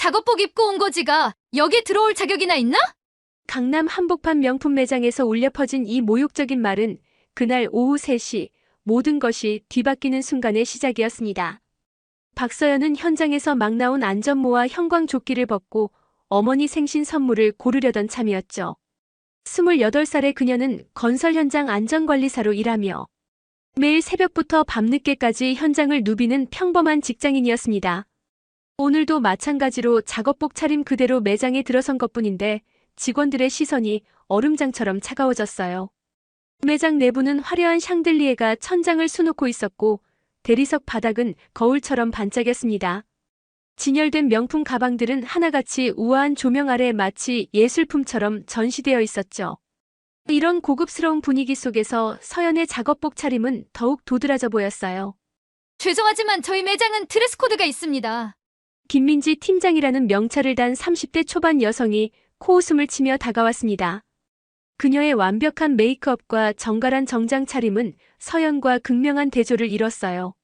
작업복 입고 온 거지가 여기 들어올 자격이나 있나? 강남 한복판 명품 매장에서 울려 퍼진 이 모욕적인 말은 그날 오후 3시 모든 것이 뒤바뀌는 순간의 시작이었습니다. 박서연은 현장에서 막 나온 안전모와 형광조끼를 벗고 어머니 생신 선물을 고르려던 참이었죠. 28살의 그녀는 건설 현장 안전관리사로 일하며 매일 새벽부터 밤늦게까지 현장을 누비는 평범한 직장인이었습니다. 오늘도 마찬가지로 작업복 차림 그대로 매장에 들어선 것뿐인데 직원들의 시선이 얼음장처럼 차가워졌어요. 매장 내부는 화려한 샹들리에가 천장을 수놓고 있었고 대리석 바닥은 거울처럼 반짝였습니다. 진열된 명품 가방들은 하나같이 우아한 조명 아래 마치 예술품처럼 전시되어 있었죠. 이런 고급스러운 분위기 속에서 서연의 작업복 차림은 더욱 도드라져 보였어요. 죄송하지만 저희 매장은 드레스 코드가 있습니다. 김민지 팀장이라는 명찰을 단 30대 초반 여성이 코웃음을 치며 다가왔습니다. 그녀의 완벽한 메이크업과 정갈한 정장 차림은 서연과 극명한 대조를 이뤘어요.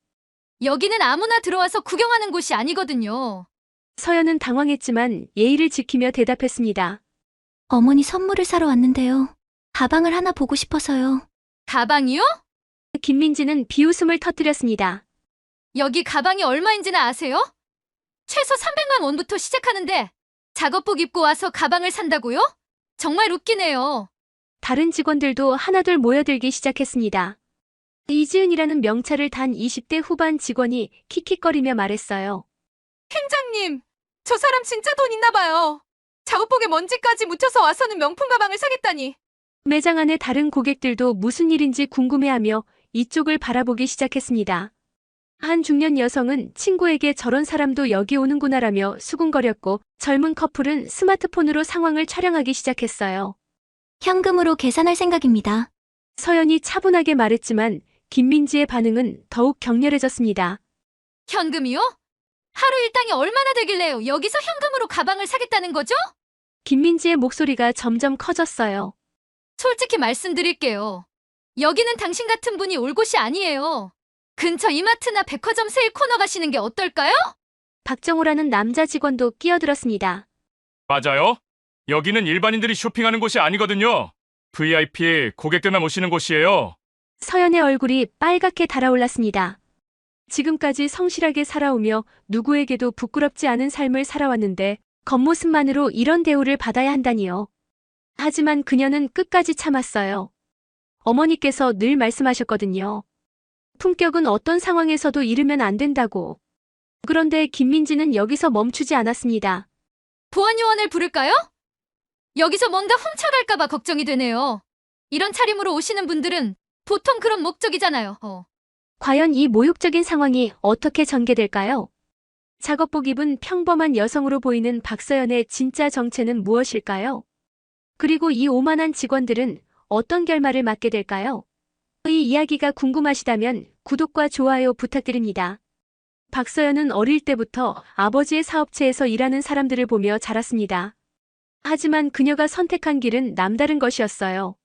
여기는 아무나 들어와서 구경하는 곳이 아니거든요. 서연은 당황했지만 예의를 지키며 대답했습니다. 어머니 선물을 사러 왔는데요. 가방을 하나 보고 싶어서요. 가방이요? 김민지는 비웃음을 터뜨렸습니다. 여기 가방이 얼마인지는 아세요? 최소 300만 원부터 시작하는데 작업복 입고 와서 가방을 산다고요? 정말 웃기네요. 다른 직원들도 하나둘 모여들기 시작했습니다. 이지은이라는 명찰을 단 20대 후반 직원이 킥킥거리며 말했어요. 팀장님, 저 사람 진짜 돈 있나 봐요. 작업복에 먼지까지 묻혀서 와서는 명품 가방을 사겠다니. 매장 안의 다른 고객들도 무슨 일인지 궁금해하며 이쪽을 바라보기 시작했습니다. 한 중년 여성은 친구에게 저런 사람도 여기 오는구나라며 수군거렸고 젊은 커플은 스마트폰으로 상황을 촬영하기 시작했어요. 현금으로 계산할 생각입니다. 서연이 차분하게 말했지만 김민지의 반응은 더욱 격렬해졌습니다. 현금이요? 하루 일당이 얼마나 되길래요? 여기서 현금으로 가방을 사겠다는 거죠? 김민지의 목소리가 점점 커졌어요. 솔직히 말씀드릴게요. 여기는 당신 같은 분이 올 곳이 아니에요. 근처 이마트나 백화점 세일 코너 가시는 게 어떨까요? 박정호라는 남자 직원도 끼어들었습니다. 맞아요. 여기는 일반인들이 쇼핑하는 곳이 아니거든요. VIP 고객들만 오시는 곳이에요. 서연의 얼굴이 빨갛게 달아올랐습니다. 지금까지 성실하게 살아오며 누구에게도 부끄럽지 않은 삶을 살아왔는데 겉모습만으로 이런 대우를 받아야 한다니요. 하지만 그녀는 끝까지 참았어요. 어머니께서 늘 말씀하셨거든요. 품격은 어떤 상황에서도 잃으면 안 된다고. 그런데 김민지는 여기서 멈추지 않았습니다. 보안요원을 부를까요? 여기서 뭔가 훔쳐갈까봐 걱정이 되네요. 이런 차림으로 오시는 분들은 보통 그런 목적이잖아요. 과연 이 모욕적인 상황이 어떻게 전개될까요? 작업복 입은 평범한 여성으로 보이는 박서연의 진짜 정체는 무엇일까요? 그리고 이 오만한 직원들은 어떤 결말을 맞게 될까요? 이 이야기가 궁금하시다면 구독과 좋아요 부탁드립니다. 박서연은 어릴 때부터 아버지의 사업체에서 일하는 사람들을 보며 자랐습니다. 하지만 그녀가 선택한 길은 남다른 것이었어요.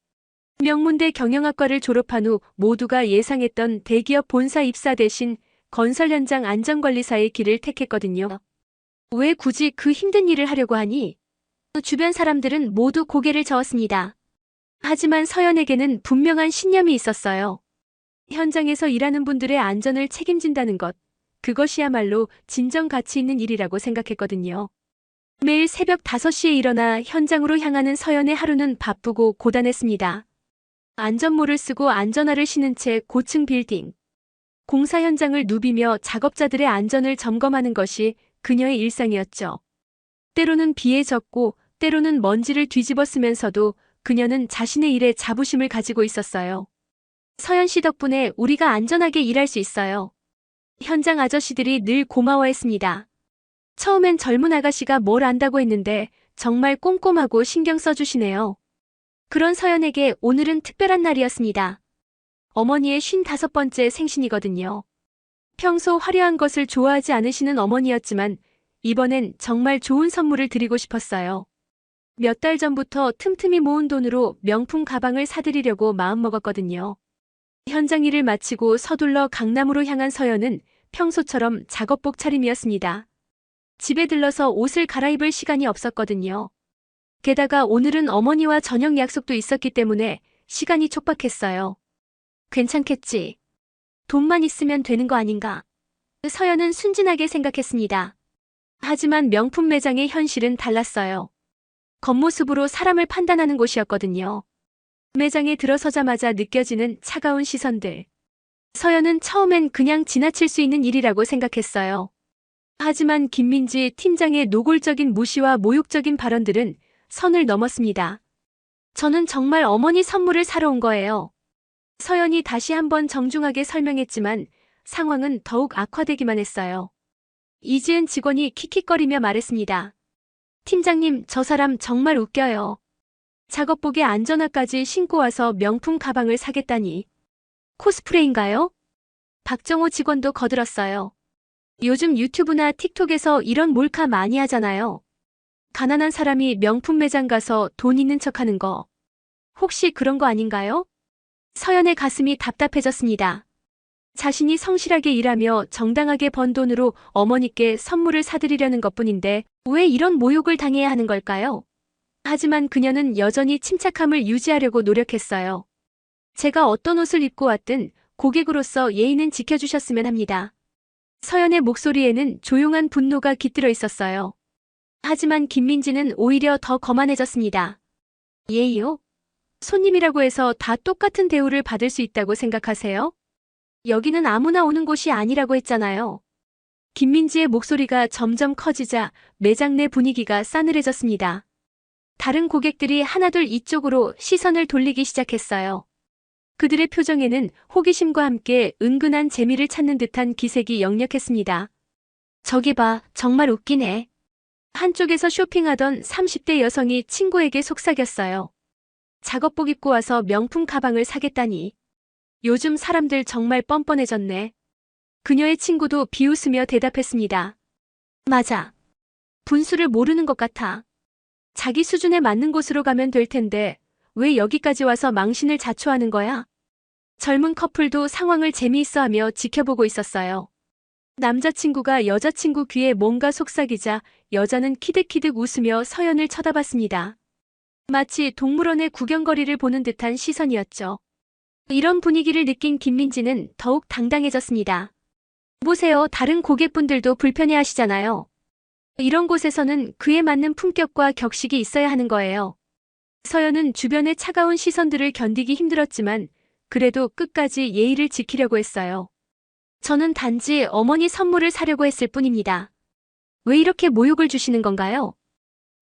명문대 경영학과를 졸업한 후 모두가 예상했던 대기업 본사 입사 대신 건설 현장 안전관리사의 길을 택했거든요. 왜 굳이 그 힘든 일을 하려고 하니? 주변 사람들은 모두 고개를 저었습니다. 하지만 서연에게는 분명한 신념이 있었어요. 현장에서 일하는 분들의 안전을 책임진다는 것, 그것이야말로 진정 가치 있는 일이라고 생각했거든요. 매일 새벽 5시에 일어나 현장으로 향하는 서연의 하루는 바쁘고 고단했습니다. 안전모를 쓰고 안전화를 신은 채 고층 빌딩, 공사 현장을 누비며 작업자들의 안전을 점검하는 것이 그녀의 일상이었죠. 때로는 비에 젖고 때로는 먼지를 뒤집어 쓰면서도 그녀는 자신의 일에 자부심을 가지고 있었어요. 서연 씨 덕분에 우리가 안전하게 일할 수 있어요. 현장 아저씨들이 늘 고마워했습니다. 처음엔 젊은 아가씨가 뭘 안다고 했는데 정말 꼼꼼하고 신경 써주시네요. 그런 서연에게 오늘은 특별한 날이었습니다. 어머니의 55번째 생신이거든요. 평소 화려한 것을 좋아하지 않으시는 어머니였지만 이번엔 정말 좋은 선물을 드리고 싶었어요. 몇 달 전부터 틈틈이 모은 돈으로 명품 가방을 사드리려고 마음먹었거든요. 현장 일을 마치고 서둘러 강남으로 향한 서연은 평소처럼 작업복 차림이었습니다. 집에 들러서 옷을 갈아입을 시간이 없었거든요. 게다가 오늘은 어머니와 저녁 약속도 있었기 때문에 시간이 촉박했어요. 괜찮겠지. 돈만 있으면 되는 거 아닌가. 서연은 순진하게 생각했습니다. 하지만 명품 매장의 현실은 달랐어요. 겉모습으로 사람을 판단하는 곳이었거든요. 매장에 들어서자마자 느껴지는 차가운 시선들. 서연은 처음엔 그냥 지나칠 수 있는 일이라고 생각했어요. 하지만 김민지 팀장의 노골적인 무시와 모욕적인 발언들은 선을 넘었습니다. 저는 정말 어머니 선물을 사러 온 거예요. 서연이 다시 한번 정중하게 설명했지만 상황은 더욱 악화되기만 했어요. 이지은 직원이 킥킥거리며 말했습니다. 팀장님, 저 사람 정말 웃겨요. 작업복에 안전화까지 신고 와서 명품 가방을 사겠다니. 코스프레인가요? 박정호 직원도 거들었어요. 요즘 유튜브나 틱톡에서 이런 몰카 많이 하잖아요. 가난한 사람이 명품 매장 가서 돈 있는 척하는 거. 혹시 그런 거 아닌가요? 서연의 가슴이 답답해졌습니다. 자신이 성실하게 일하며 정당하게 번 돈으로 어머니께 선물을 사드리려는 것뿐인데 왜 이런 모욕을 당해야 하는 걸까요? 하지만 그녀는 여전히 침착함을 유지하려고 노력했어요. 제가 어떤 옷을 입고 왔든 고객으로서 예의는 지켜주셨으면 합니다. 서연의 목소리에는 조용한 분노가 깃들어 있었어요. 하지만 김민지는 오히려 더 거만해졌습니다. 예의요? 손님이라고 해서 다 똑같은 대우를 받을 수 있다고 생각하세요? 여기는 아무나 오는 곳이 아니라고 했잖아요. 김민지의 목소리가 점점 커지자 매장 내 분위기가 싸늘해졌습니다. 다른 고객들이 하나둘 이쪽으로 시선을 돌리기 시작했어요. 그들의 표정에는 호기심과 함께 은근한 재미를 찾는 듯한 기색이 역력했습니다. 저기 봐, 정말 웃기네. 한쪽에서 쇼핑하던 30대 여성이 친구에게 속삭였어요. 작업복 입고 와서 명품 가방을 사겠다니. 요즘 사람들 정말 뻔뻔해졌네. 그녀의 친구도 비웃으며 대답했습니다. 맞아. 분수를 모르는 것 같아. 자기 수준에 맞는 곳으로 가면 될 텐데 왜 여기까지 와서 망신을 자초하는 거야? 젊은 커플도 상황을 재미있어하며 지켜보고 있었어요. 남자친구가 여자친구 귀에 뭔가 속삭이자 여자는 키득키득 웃으며 서연을 쳐다봤습니다. 마치 동물원의 구경거리를 보는 듯한 시선이었죠. 이런 분위기를 느낀 김민지는 더욱 당당해졌습니다. 보세요, 다른 고객분들도 불편해하시잖아요. 이런 곳에서는 그에 맞는 품격과 격식이 있어야 하는 거예요. 서연은 주변의 차가운 시선들을 견디기 힘들었지만 그래도 끝까지 예의를 지키려고 했어요. 저는 단지 어머니 선물을 사려고 했을 뿐입니다. 왜 이렇게 모욕을 주시는 건가요?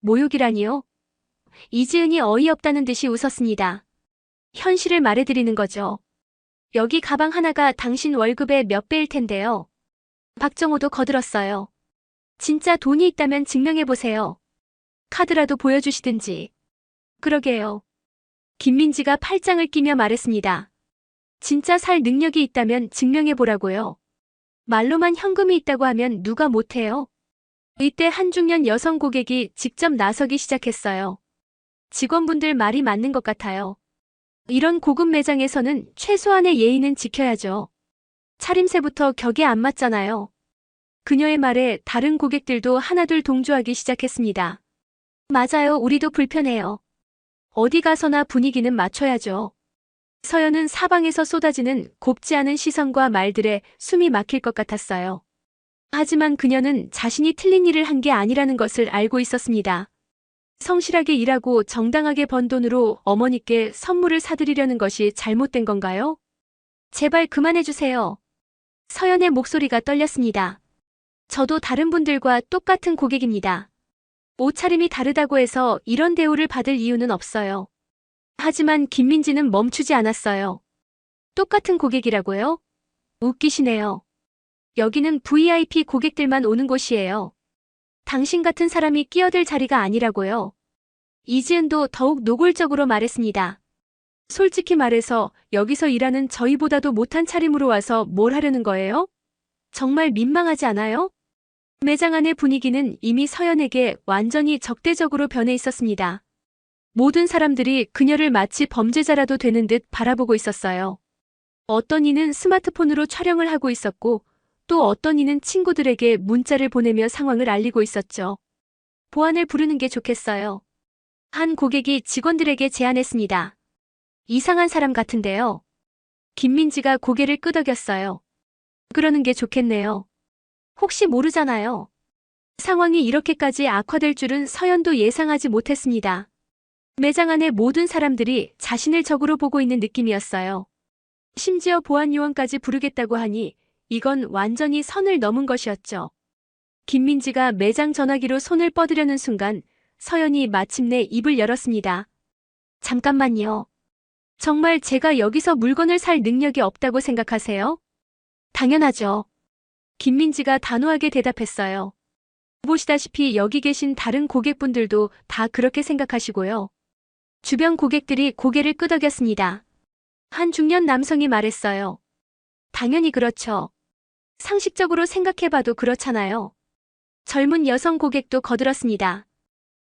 모욕이라니요? 이지은이 어이없다는 듯이 웃었습니다. 현실을 말해드리는 거죠. 여기 가방 하나가 당신 월급의 몇 배일 텐데요. 박정호도 거들었어요. 진짜 돈이 있다면 증명해보세요. 카드라도 보여주시든지. 그러게요. 김민지가 팔짱을 끼며 말했습니다. 진짜 살 능력이 있다면 증명해보라고요. 말로만 현금이 있다고 하면 누가 못해요? 이때 한 중년 여성 고객이 직접 나서기 시작했어요. 직원분들 말이 맞는 것 같아요. 이런 고급 매장에서는 최소한의 예의는 지켜야죠. 차림새부터 격에 안 맞잖아요. 그녀의 말에 다른 고객들도 하나둘 동조하기 시작했습니다. 맞아요, 우리도 불편해요. 어디 가서나 분위기는 맞춰야죠. 서연은 사방에서 쏟아지는 곱지 않은 시선과 말들에 숨이 막힐 것 같았어요. 하지만 그녀는 자신이 틀린 일을 한 게 아니라는 것을 알고 있었습니다. 성실하게 일하고 정당하게 번 돈으로 어머니께 선물을 사드리려는 것이 잘못된 건가요? 제발 그만해주세요. 서연의 목소리가 떨렸습니다. 저도 다른 분들과 똑같은 고객입니다. 옷차림이 다르다고 해서 이런 대우를 받을 이유는 없어요. 하지만 김민지는 멈추지 않았어요. 똑같은 고객이라고요? 웃기시네요. 여기는 VIP 고객들만 오는 곳이에요. 당신 같은 사람이 끼어들 자리가 아니라고요. 이지은도 더욱 노골적으로 말했습니다. 솔직히 말해서 여기서 일하는 저희보다도 못한 차림으로 와서 뭘 하려는 거예요? 정말 민망하지 않아요? 매장 안의 분위기는 이미 서연에게 완전히 적대적으로 변해 있었습니다. 모든 사람들이 그녀를 마치 범죄자라도 되는 듯 바라보고 있었어요. 어떤 이는 스마트폰으로 촬영을 하고 있었고 또 어떤 이는 친구들에게 문자를 보내며 상황을 알리고 있었죠. 보안을 부르는 게 좋겠어요. 한 고객이 직원들에게 제안했습니다. 이상한 사람 같은데요. 김민지가 고개를 끄덕였어요. 그러는 게 좋겠네요. 혹시 모르잖아요. 상황이 이렇게까지 악화될 줄은 서연도 예상하지 못했습니다. 매장 안의 모든 사람들이 자신을 적으로 보고 있는 느낌이었어요. 심지어 보안 요원까지 부르겠다고 하니 이건 완전히 선을 넘은 것이었죠. 김민지가 매장 전화기로 손을 뻗으려는 순간 서연이 마침내 입을 열었습니다. 잠깐만요. 정말 제가 여기서 물건을 살 능력이 없다고 생각하세요? 당연하죠. 김민지가 단호하게 대답했어요. 보시다시피 여기 계신 다른 고객분들도 다 그렇게 생각하시고요. 주변 고객들이 고개를 끄덕였습니다. 한 중년 남성이 말했어요. 당연히 그렇죠. 상식적으로 생각해봐도 그렇잖아요. 젊은 여성 고객도 거들었습니다.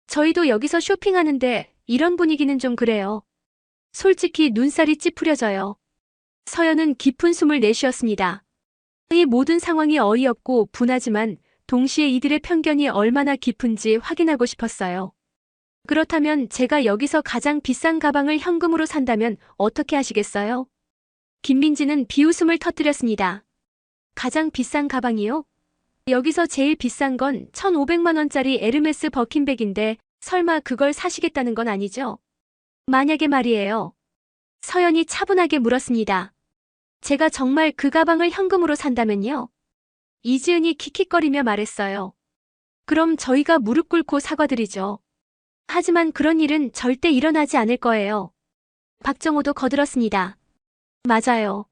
저희도 여기서 쇼핑하는데 이런 분위기는 좀 그래요. 솔직히 눈살이 찌푸려져요. 서연은 깊은 숨을 내쉬었습니다. 이 모든 상황이 어이없고 분하지만 동시에 이들의 편견이 얼마나 깊은지 확인하고 싶었어요. 그렇다면 제가 여기서 가장 비싼 가방을 현금으로 산다면 어떻게 하시겠어요? 김민지는 비웃음을 터뜨렸습니다. 가장 비싼 가방이요? 여기서 제일 비싼 건 1,500만 원짜리 에르메스 버킨백인데 설마 그걸 사시겠다는 건 아니죠? 만약에 말이에요. 서연이 차분하게 물었습니다. 제가 정말 그 가방을 현금으로 산다면요? 이지은이 킥킥거리며 말했어요. 그럼 저희가 무릎 꿇고 사과드리죠. 하지만 그런 일은 절대 일어나지 않을 거예요. 박정호도 거들었습니다. 맞아요.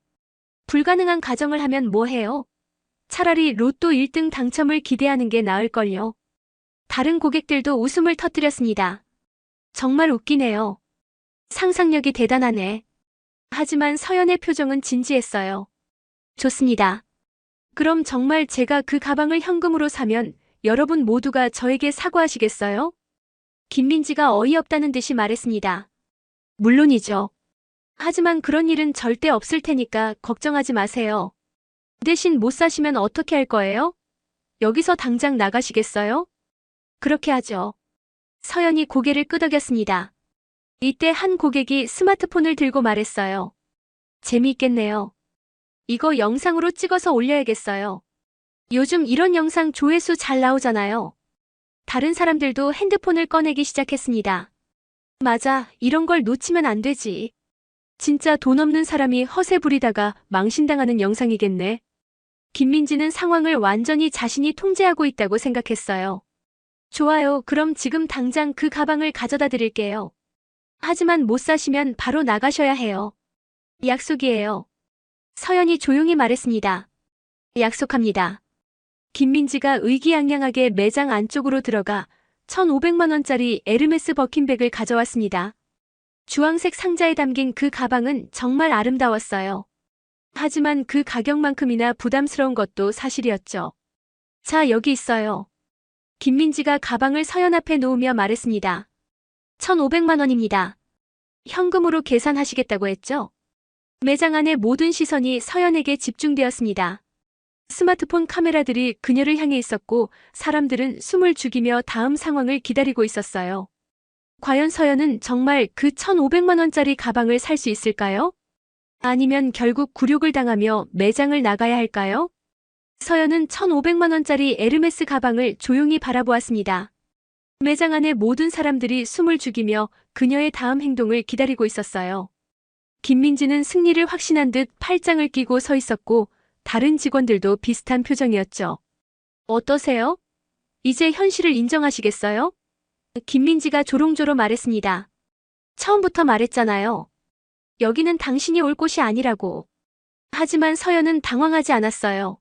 불가능한 가정을 하면 뭐 해요? 차라리 로또 1등 당첨을 기대하는 게 나을걸요. 다른 고객들도 웃음을 터뜨렸습니다. 정말 웃기네요. 상상력이 대단하네. 하지만 서연의 표정은 진지했어요. 좋습니다. 그럼 정말 제가 그 가방을 현금으로 사면 여러분 모두가 저에게 사과하시겠어요? 김민지가 어이없다는 듯이 말했습니다. 물론이죠. 하지만 그런 일은 절대 없을 테니까 걱정하지 마세요. 대신 못 사시면 어떻게 할 거예요? 여기서 당장 나가시겠어요? 그렇게 하죠. 서연이 고개를 끄덕였습니다. 이때 한 고객이 스마트폰을 들고 말했어요. 재미있겠네요. 이거 영상으로 찍어서 올려야겠어요. 요즘 이런 영상 조회수 잘 나오잖아요. 다른 사람들도 핸드폰을 꺼내기 시작했습니다. 맞아, 이런 걸 놓치면 안 되지. 진짜 돈 없는 사람이 허세 부리다가 망신당하는 영상이겠네. 김민지는 상황을 완전히 자신이 통제하고 있다고 생각했어요. 좋아요, 그럼 지금 당장 그 가방을 가져다 드릴게요. 하지만 못 사시면 바로 나가셔야 해요. 약속이에요. 서연이 조용히 말했습니다. 약속합니다. 김민지가 의기양양하게 매장 안쪽으로 들어가 1,500만 원짜리 에르메스 버킨백을 가져왔습니다. 주황색 상자에 담긴 그 가방은 정말 아름다웠어요. 하지만 그 가격만큼이나 부담스러운 것도 사실이었죠. 자, 여기 있어요. 김민지가 가방을 서연 앞에 놓으며 말했습니다. 1,500만 원입니다. 현금으로 계산하시겠다고 했죠? 매장 안의 모든 시선이 서연에게 집중되었습니다. 스마트폰 카메라들이 그녀를 향해 있었고 사람들은 숨을 죽이며 다음 상황을 기다리고 있었어요. 과연 서연은 정말 그 1,500만 원짜리 가방을 살 수 있을까요? 아니면 결국 굴욕을 당하며 매장을 나가야 할까요? 서연은 1,500만 원짜리 에르메스 가방을 조용히 바라보았습니다. 매장 안의 모든 사람들이 숨을 죽이며 그녀의 다음 행동을 기다리고 있었어요. 김민지는 승리를 확신한 듯 팔짱을 끼고 서 있었고 다른 직원들도 비슷한 표정이었죠. 어떠세요? 이제 현실을 인정하시겠어요? 김민지가 조롱조로 말했습니다. 처음부터 말했잖아요. 여기는 당신이 올 곳이 아니라고. 하지만 서연은 당황하지 않았어요.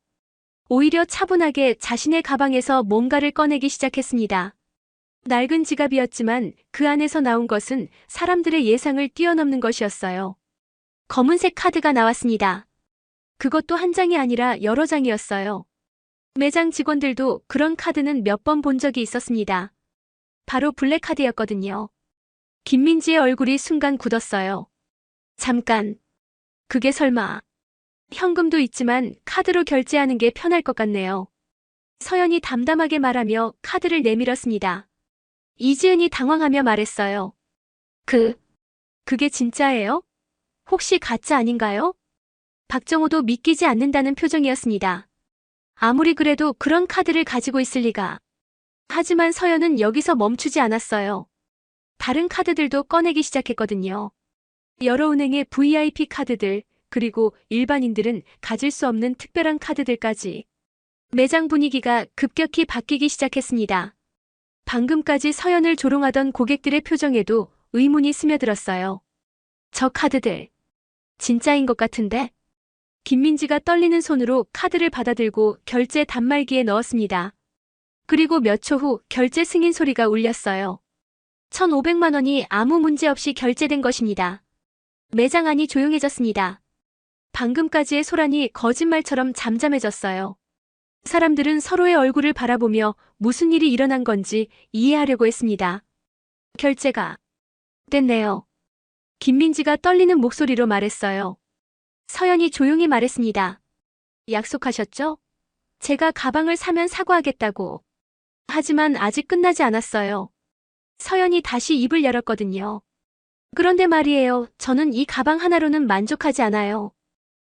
오히려 차분하게 자신의 가방에서 뭔가를 꺼내기 시작했습니다. 낡은 지갑이었지만 그 안에서 나온 것은 사람들의 예상을 뛰어넘는 것이었어요. 검은색 카드가 나왔습니다. 그것도 한 장이 아니라 여러 장이었어요. 매장 직원들도 그런 카드는 몇 번 본 적이 있었습니다. 바로 블랙카드였거든요. 김민지의 얼굴이 순간 굳었어요. 잠깐. 그게 설마 현금도 있지만 카드로 결제하는 게 편할 것 같네요. 서연이 담담하게 말하며 카드를 내밀었습니다. 이지은이 당황하며 말했어요. 그게 진짜예요? 혹시 가짜 아닌가요? 박정호도 믿기지 않는다는 표정이었습니다. 아무리 그래도 그런 카드를 가지고 있을 리가. 하지만 서연은 여기서 멈추지 않았어요. 다른 카드들도 꺼내기 시작했거든요. 여러 은행의 VIP 카드들, 그리고 일반인들은 가질 수 없는 특별한 카드들까지. 매장 분위기가 급격히 바뀌기 시작했습니다. 방금까지 서연을 조롱하던 고객들의 표정에도 의문이 스며들었어요. 저 카드들, 진짜인 것 같은데? 김민지가 떨리는 손으로 카드를 받아들고 결제 단말기에 넣었습니다. 그리고 몇 초 후 결제 승인 소리가 울렸어요. 1,500만 원이 아무 문제 없이 결제된 것입니다. 매장 안이 조용해졌습니다. 방금까지의 소란이 거짓말처럼 잠잠해졌어요. 사람들은 서로의 얼굴을 바라보며 무슨 일이 일어난 건지 이해하려고 했습니다. 결제가 됐네요. 김민지가 떨리는 목소리로 말했어요. 서연이 조용히 말했습니다. 약속하셨죠? 제가 가방을 사면 사과하겠다고. 하지만 아직 끝나지 않았어요. 서연이 다시 입을 열었거든요. 그런데 말이에요. 저는 이 가방 하나로는 만족하지 않아요.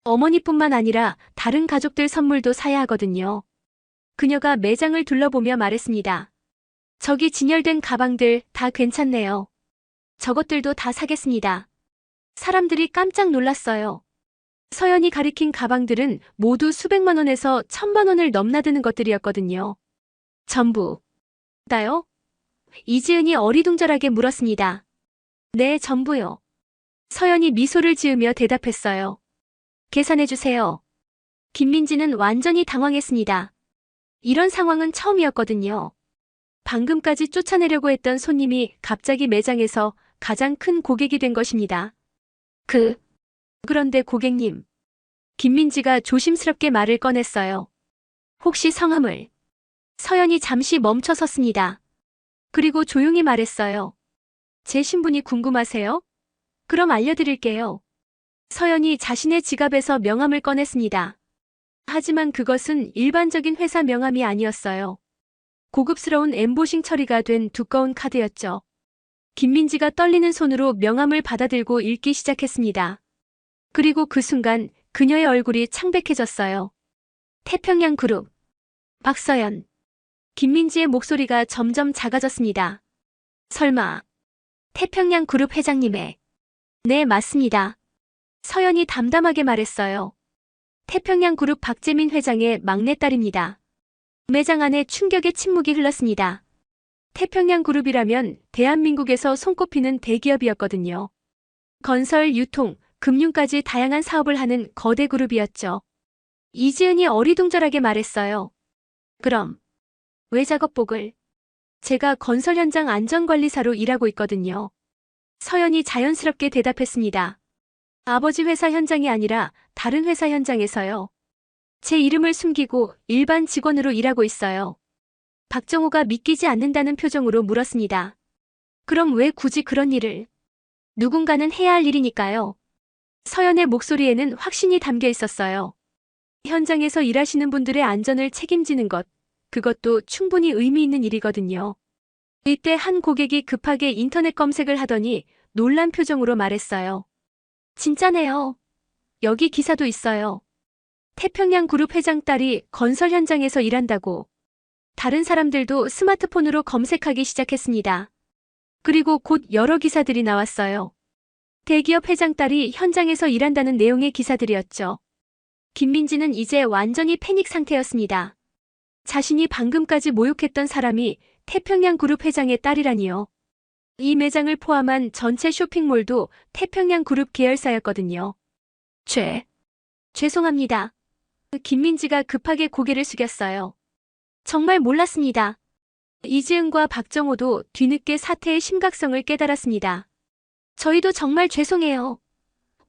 어머니뿐만 아니라 다른 가족들 선물도 사야 하거든요. 그녀가 매장을 둘러보며 말했습니다. 저기 진열된 가방들 다 괜찮네요. 저것들도 다 사겠습니다. 사람들이 깜짝 놀랐어요. 서연이 가리킨 가방들은 모두 수백만 원에서 1,000만 원을 넘나드는 것들이었거든요. 전부 다요? 이지은이 어리둥절하게 물었습니다. 네, 전부요. 서연이 미소를 지으며 대답했어요. 계산해주세요. 김민지는 완전히 당황했습니다. 이런 상황은 처음이었거든요. 방금까지 쫓아내려고 했던 손님이 갑자기 매장에서 가장 큰 고객이 된 것입니다. 그런데 고객님. 김민지가 조심스럽게 말을 꺼냈어요. 혹시 성함을? 서연이 잠시 멈춰 섰습니다. 그리고 조용히 말했어요. 제 신분이 궁금하세요? 그럼 알려드릴게요. 서연이 자신의 지갑에서 명함을 꺼냈습니다. 하지만 그것은 일반적인 회사 명함이 아니었어요. 고급스러운 엠보싱 처리가 된 두꺼운 카드였죠. 김민지가 떨리는 손으로 명함을 받아들고 읽기 시작했습니다. 그리고 그 순간 그녀의 얼굴이 창백해졌어요. 태평양 그룹. 박서연. 김민지의 목소리가 점점 작아졌습니다. 설마 태평양 그룹 회장님의. 네, 맞습니다. 서연이 담담하게 말했어요. 태평양 그룹 박재민 회장의 막내딸입니다. 매장 안에 충격의 침묵이 흘렀습니다. 태평양 그룹이라면 대한민국에서 손꼽히는 대기업이었거든요. 건설, 유통, 금융까지 다양한 사업을 하는 거대 그룹이었죠. 이지은이 어리둥절하게 말했어요. 그럼 왜 작업복을? 제가 건설 현장 안전관리사로 일하고 있거든요. 서연이 자연스럽게 대답했습니다. 아버지 회사 현장이 아니라 다른 회사 현장에서요. 제 이름을 숨기고 일반 직원으로 일하고 있어요. 박정호가 믿기지 않는다는 표정으로 물었습니다. 그럼 왜 굳이 그런 일을? 누군가는 해야 할 일이니까요. 서연의 목소리에는 확신이 담겨 있었어요. 현장에서 일하시는 분들의 안전을 책임지는 것, 그것도 충분히 의미 있는 일이거든요. 이때 한 고객이 급하게 인터넷 검색을 하더니 놀란 표정으로 말했어요. 진짜네요. 여기 기사도 있어요. 태평양 그룹 회장 딸이 건설 현장에서 일한다고. 다른 사람들도 스마트폰으로 검색하기 시작했습니다. 그리고 곧 여러 기사들이 나왔어요. 대기업 회장 딸이 현장에서 일한다는 내용의 기사들이었죠. 김민지는 이제 완전히 패닉 상태였습니다. 자신이 방금까지 모욕했던 사람이 태평양 그룹 회장의 딸이라니요. 이 매장을 포함한 전체 쇼핑몰도 태평양 그룹 계열사였거든요. 죄송합니다. 김민지가 급하게 고개를 숙였어요. 정말 몰랐습니다. 이지은과 박정호도 뒤늦게 사태의 심각성을 깨달았습니다. 저희도 정말 죄송해요.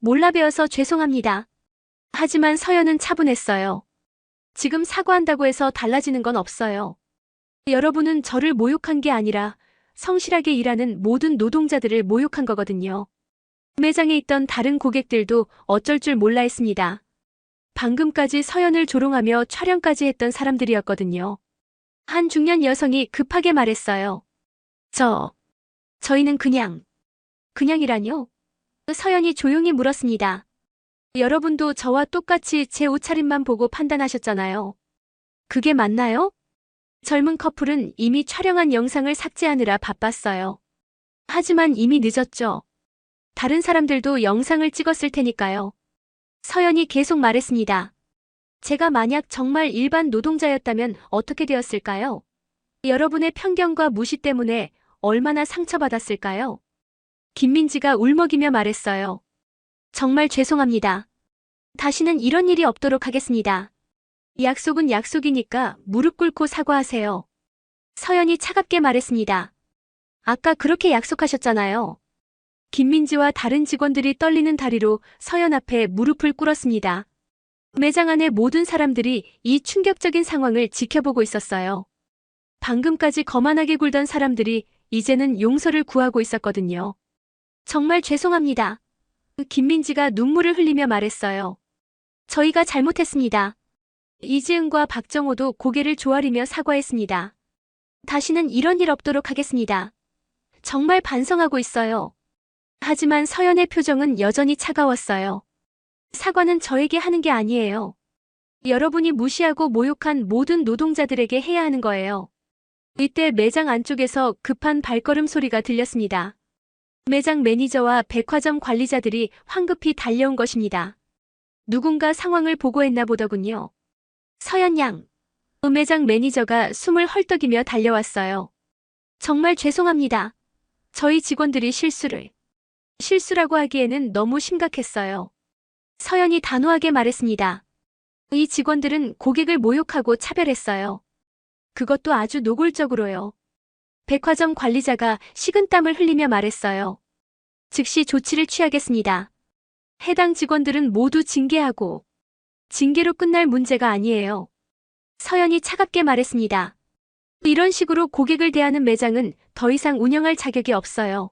몰라 배워서 죄송합니다. 하지만 서연은 차분했어요. 지금 사과한다고 해서 달라지는 건 없어요. 여러분은 저를 모욕한 게 아니라 성실하게 일하는 모든 노동자들을 모욕한 거거든요. 매장에 있던 다른 고객들도 어쩔 줄 몰라 했습니다. 방금까지 서연을 조롱하며 촬영까지 했던 사람들이었거든요. 한 중년 여성이 급하게 말했어요. 저희는 그냥이라뇨? 서연이 조용히 물었습니다. 여러분도 저와 똑같이 제 옷차림만 보고 판단하셨잖아요. 그게 맞나요? 젊은 커플은 이미 촬영한 영상을 삭제하느라 바빴어요. 하지만 이미 늦었죠. 다른 사람들도 영상을 찍었을 테니까요. 서연이 계속 말했습니다. 제가 만약 정말 일반 노동자였다면 어떻게 되었을까요? 여러분의 편견과 무시 때문에 얼마나 상처받았을까요? 김민지가 울먹이며 말했어요. 정말 죄송합니다. 다시는 이런 일이 없도록 하겠습니다. 약속은 약속이니까 무릎 꿇고 사과하세요. 서연이 차갑게 말했습니다. 아까 그렇게 약속하셨잖아요. 김민지와 다른 직원들이 떨리는 다리로 서연 앞에 무릎을 꿇었습니다. 매장 안의 모든 사람들이 이 충격적인 상황을 지켜보고 있었어요. 방금까지 거만하게 굴던 사람들이 이제는 용서를 구하고 있었거든요. 정말 죄송합니다. 김민지가 눈물을 흘리며 말했어요. 저희가 잘못했습니다. 이지은과 박정호도 고개를 조아리며 사과했습니다. 다시는 이런 일 없도록 하겠습니다. 정말 반성하고 있어요. 하지만 서연의 표정은 여전히 차가웠어요. 사과는 저에게 하는 게 아니에요. 여러분이 무시하고 모욕한 모든 노동자들에게 해야 하는 거예요. 이때 매장 안쪽에서 급한 발걸음 소리가 들렸습니다. 매장 매니저와 백화점 관리자들이 황급히 달려온 것입니다. 누군가 상황을 보고했나 보더군요. 서연 양. 매장 매니저가 숨을 헐떡이며 달려왔어요. 정말 죄송합니다. 저희 직원들이 실수라고 하기에는 너무 심각했어요. 서연이 단호하게 말했습니다. 이 직원들은 고객을 모욕하고 차별했어요. 그것도 아주 노골적으로요. 백화점 관리자가 식은땀을 흘리며 말했어요. 즉시 조치를 취하겠습니다. 해당 직원들은 모두 징계하고 징계로 끝날 문제가 아니에요. 서연이 차갑게 말했습니다. 이런 식으로 고객을 대하는 매장은 더 이상 운영할 자격이 없어요.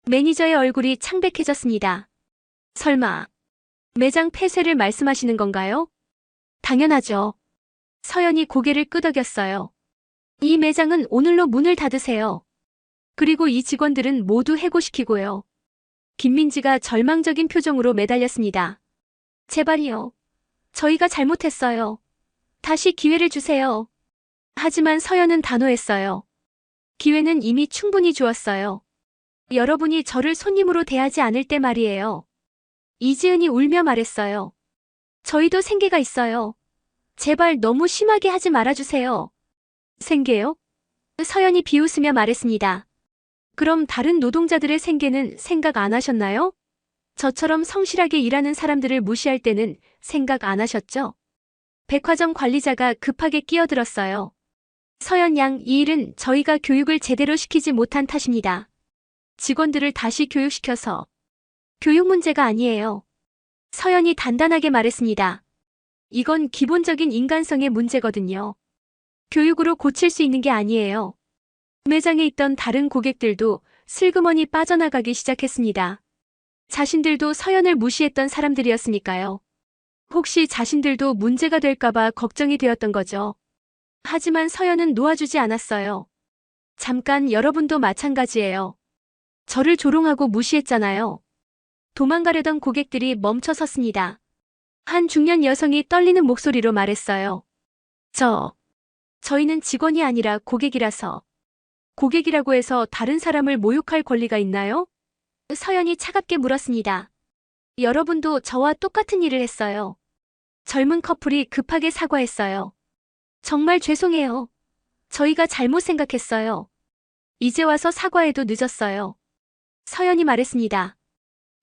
매니저의 얼굴이 창백해졌습니다. 설마 매장 폐쇄를 말씀하시는 건가요? 당연하죠. 서연이 고개를 끄덕였어요. 이 매장은 오늘로 문을 닫으세요. 그리고 이 직원들은 모두 해고시키고요. 김민지가 절망적인 표정으로 매달렸습니다. 제발이요. 저희가 잘못했어요. 다시 기회를 주세요. 하지만 서연은 단호했어요. 기회는 이미 충분히 주었어요. 여러분이 저를 손님으로 대하지 않을 때 말이에요. 이지은이 울며 말했어요. 저희도 생계가 있어요. 제발 너무 심하게 하지 말아주세요. 생계요? 서연이 비웃으며 말했습니다. 그럼 다른 노동자들의 생계는 생각 안 하셨나요? 저처럼 성실하게 일하는 사람들을 무시할 때는 생각 안 하셨죠? 백화점 관리자가 급하게 끼어들었어요. 서연 양, 이 일은 저희가 교육을 제대로 시키지 못한 탓입니다. 직원들을 다시 교육시켜서 교육 문제가 아니에요. 서연이 단단하게 말했습니다. 이건 기본적인 인간성의 문제거든요. 교육으로 고칠 수 있는 게 아니에요. 매장에 있던 다른 고객들도 슬그머니 빠져나가기 시작했습니다. 자신들도 서연을 무시했던 사람들이었으니까요. 혹시 자신들도 문제가 될까봐 걱정이 되었던 거죠. 하지만 서연은 놓아주지 않았어요. 잠깐 여러분도 마찬가지예요. 저를 조롱하고 무시했잖아요. 도망가려던 고객들이 멈춰 섰습니다. 한 중년 여성이 떨리는 목소리로 말했어요. 저희는 직원이 아니라 고객이라서. 고객이라고 해서 다른 사람을 모욕할 권리가 있나요? 서연이 차갑게 물었습니다. 여러분도 저와 똑같은 일을 했어요. 젊은 커플이 급하게 사과했어요. 정말 죄송해요. 저희가 잘못 생각했어요. 이제 와서 사과해도 늦었어요. 서연이 말했습니다.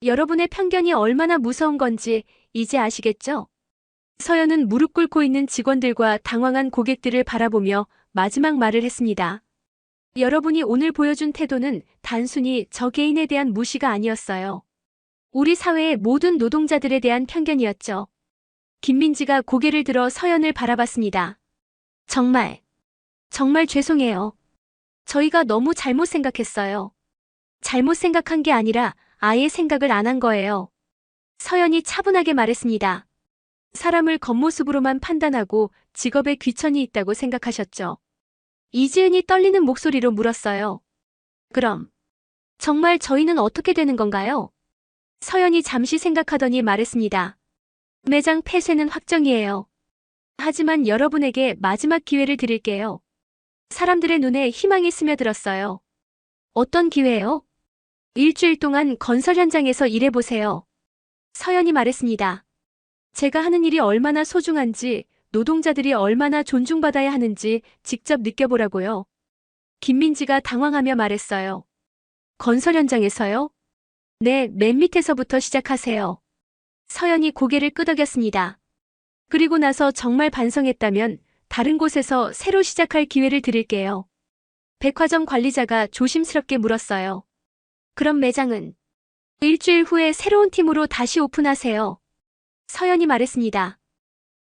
여러분의 편견이 얼마나 무서운 건지 이제 아시겠죠? 서연은 무릎 꿇고 있는 직원들과 당황한 고객들을 바라보며 마지막 말을 했습니다. 여러분이 오늘 보여준 태도는 단순히 저 개인에 대한 무시가 아니었어요. 우리 사회의 모든 노동자들에 대한 편견이었죠. 김민지가 고개를 들어 서연을 바라봤습니다. 정말 죄송해요. 저희가 너무 잘못 생각했어요. 잘못 생각한 게 아니라 아예 생각을 안 한 거예요. 서연이 차분하게 말했습니다. 사람을 겉모습으로만 판단하고 직업에 귀천이 있다고 생각하셨죠. 이지은이 떨리는 목소리로 물었어요. 그럼 정말 저희는 어떻게 되는 건가요? 서연이 잠시 생각하더니 말했습니다. 매장 폐쇄는 확정이에요. 하지만 여러분에게 마지막 기회를 드릴게요. 사람들의 눈에 희망이 스며들었어요. 어떤 기회요? 일주일 동안 건설 현장에서 일해보세요. 서연이 말했습니다. 제가 하는 일이 얼마나 소중한지, 노동자들이 얼마나 존중받아야 하는지 직접 느껴보라고요. 김민지가 당황하며 말했어요. 건설 현장에서요? 네, 맨 밑에서부터 시작하세요. 서연이 고개를 끄덕였습니다. 그리고 나서 정말 반성했다면 다른 곳에서 새로 시작할 기회를 드릴게요. 백화점 관리자가 조심스럽게 물었어요. 그럼 매장은? 일주일 후에 새로운 팀으로 다시 오픈하세요. 서연이 말했습니다.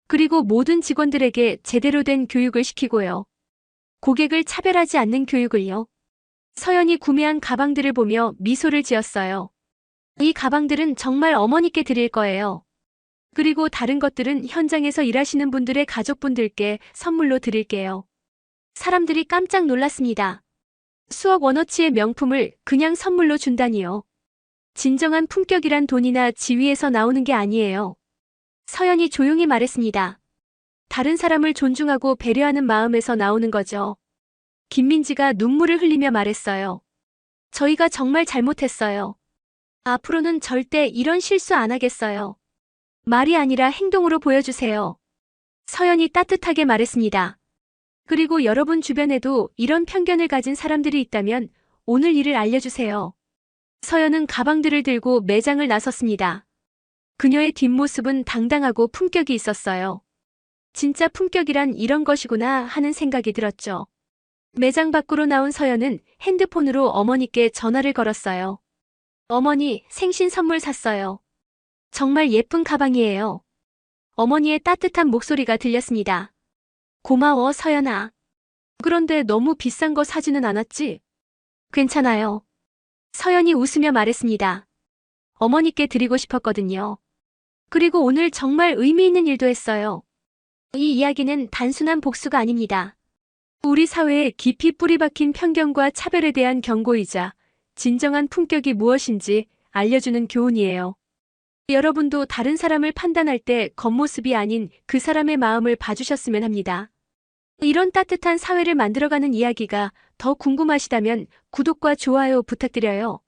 그리고 모든 직원들에게 제대로 된 교육을 시키고요. 고객을 차별하지 않는 교육을요. 서연이 구매한 가방들을 보며 미소를 지었어요. 이 가방들은 정말 어머니께 드릴 거예요. 그리고 다른 것들은 현장에서 일하시는 분들의 가족분들께 선물로 드릴게요. 사람들이 깜짝 놀랐습니다. 수억 원어치의 명품을 그냥 선물로 준다니요. 진정한 품격이란 돈이나 지위에서 나오는 게 아니에요. 서연이 조용히 말했습니다. 다른 사람을 존중하고 배려하는 마음에서 나오는 거죠. 김민지가 눈물을 흘리며 말했어요. 저희가 정말 잘못했어요. 앞으로는 절대 이런 실수 안 하겠어요. 말이 아니라 행동으로 보여주세요. 서연이 따뜻하게 말했습니다. 그리고 여러분 주변에도 이런 편견을 가진 사람들이 있다면 오늘 일을 알려주세요. 서연은 가방들을 들고 매장을 나섰습니다. 그녀의 뒷모습은 당당하고 품격이 있었어요. 진짜 품격이란 이런 것이구나 하는 생각이 들었죠. 매장 밖으로 나온 서연은 핸드폰으로 어머니께 전화를 걸었어요. 어머니, 생신 선물 샀어요. 정말 예쁜 가방이에요. 어머니의 따뜻한 목소리가 들렸습니다. 고마워, 서연아. 그런데 너무 비싼 거 사지는 않았지? 괜찮아요. 서연이 웃으며 말했습니다. 어머니께 드리고 싶었거든요. 그리고 오늘 정말 의미 있는 일도 했어요. 이 이야기는 단순한 복수가 아닙니다. 우리 사회에 깊이 뿌리박힌 편견과 차별에 대한 경고이자 진정한 품격이 무엇인지 알려주는 교훈이에요. 여러분도 다른 사람을 판단할 때 겉모습이 아닌 그 사람의 마음을 봐주셨으면 합니다. 이런 따뜻한 사회를 만들어가는 이야기가 더 궁금하시다면 구독과 좋아요 부탁드려요.